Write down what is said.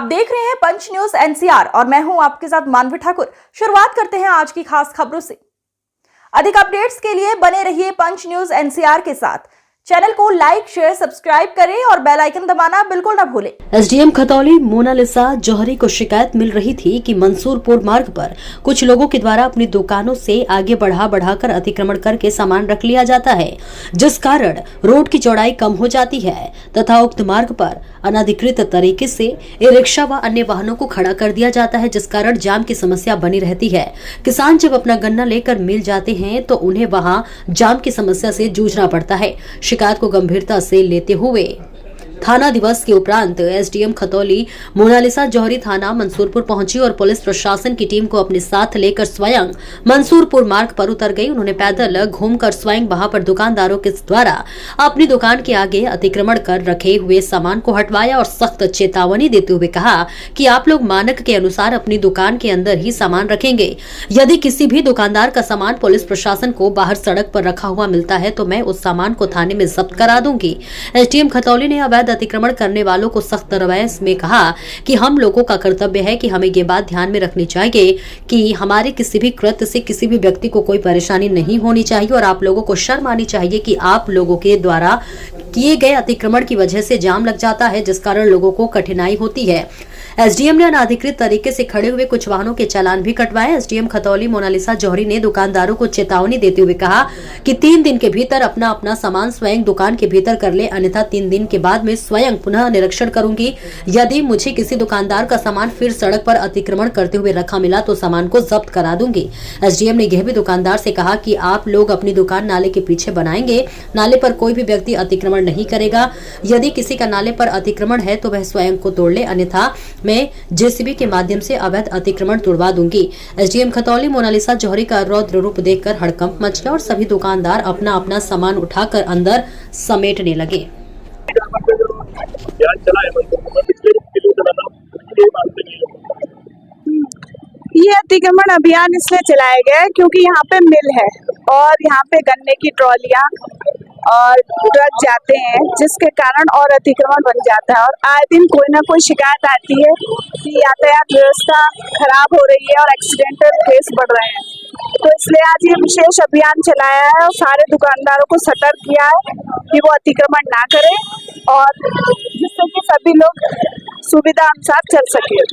देख रहे हैं पंच न्यूज एनसीआर और मैं हूं आपके साथ मानवी ठाकुर। शुरुआत करते हैं आज की खास खबरों से। अधिक अपडेट्स के लिए बने रहिए पंच न्यूज एनसीआर के साथ। चैनल को लाइक, शेयर, सब्सक्राइब करें और बेल आइकन दबाना बिल्कुल न भूलें। एसडीएम खतौली मोनालिसा जौहरी को शिकायत मिल रही थी कि मंसूरपुर मार्ग पर कुछ लोगों के द्वारा अपनी दुकानों से आगे बढ़ाकर अतिक्रमण करके सामान रख लिया जाता है, जिस कारण रोड की चौड़ाई कम हो जाती है तथा उक्त मार्ग पर अनधिकृत तरीके से ई रिक्शा व अन्य वाहनों को खड़ा कर दिया जाता है, जिस कारण जाम की समस्या बनी रहती है। किसान जब अपना गन्ना लेकर मिल जाते हैं तो उन्हें वहां जाम की समस्या से जूझना पड़ता है। शिकायत को गंभीरता से लेते हुए थाना दिवस के उपरांत एसडीएम खतौली मोनालिसा जौहरी थाना मंसूरपुर पहुंची और पुलिस प्रशासन की टीम को अपने साथ लेकर स्वयं मंसूरपुर मार्ग पर उतर गई। उन्होंने पैदल घूमकर स्वयं वहां पर दुकानदारों के द्वारा अपनी दुकान के आगे अतिक्रमण कर रखे हुए सामान को हटवाया और सख्त चेतावनी देते हुए कहा कि आप लोग मानक के अनुसार अपनी दुकान के अंदर ही सामान रखेंगे। यदि किसी भी दुकानदार का सामान पुलिस प्रशासन को बाहर सड़क पर रखा हुआ मिलता है तो मैं उस सामान को थाने में जब्त करा दूंगी। एसडीएम खतौली ने अवैध अतिक्रमण करने वालों को सख्त रवैये में कहा कि हम लोगों का कर्तव्य है कि हमें ये बात ध्यान में रखनी चाहिए कि हमारे किसी भी कृत्य से किसी भी व्यक्ति को कोई परेशानी नहीं होनी चाहिए और आप लोगों को शर्म आनी चाहिए कि आप लोगों के द्वारा किए गए अतिक्रमण की वजह से जाम लग जाता है, जिस कारण लोगों को कठिनाई होती है। एसडीएम ने अनाधिकृत तरीके से खड़े हुए कुछ वाहनों के चालान भी कटवाए। एसडीएम खतौली मोनालिसा जौहरी ने दुकानदारों को चेतावनी देते हुए कहा कि 3 दिन के भीतर अपना सामान स्वयं दुकान के भीतर कर ले, अन्यथा 3 दिन के बाद में स्वयं पुनः निरीक्षण करूंगी। यदि मुझे किसी दुकानदार का सामान फिर सड़क पर अतिक्रमण करते हुए रखा मिला तो सामान को जब्त करा दूंगी। एसडीएम ने यह भी दुकानदार से कहा कि आप लोग अपनी दुकान नाले के पीछे बनाएंगे, नाले पर कोई भी व्यक्ति अतिक्रमण नहीं करेगा। यदि किसी का नाले पर अतिक्रमण है तो वह स्वयं को तोड़ ले, अन्यथा मैं जेसीबी के माध्यम से अवैध अतिक्रमण तुड़वा दूंगी। एसडीएम खतौली मोनालिसा जौहरी का रौद्र रूप देखकर हड़कंप मच गया और सभी दुकानदार अपना सामान उठाकर अंदर समेटने लगे। ये अतिक्रमण अभियान इसलिए चलाया गया है क्योंकि यहाँ पे मिल है और यहाँ पे गन्ने की ट्रॉलियाँ और ट्रक जाते हैं, जिसके कारण और अतिक्रमण बन जाता है और आए दिन कोई ना कोई शिकायत आती है कि यातायात व्यवस्था खराब हो रही है और एक्सीडेंटल केस बढ़ रहे हैं। तो इसलिए आज ये विशेष अभियान चलाया है और सारे दुकानदारों को सतर्क किया है कि वो अतिक्रमण ना करें और जिससे कि सभी लोग सुविधा अनुसार चल सके।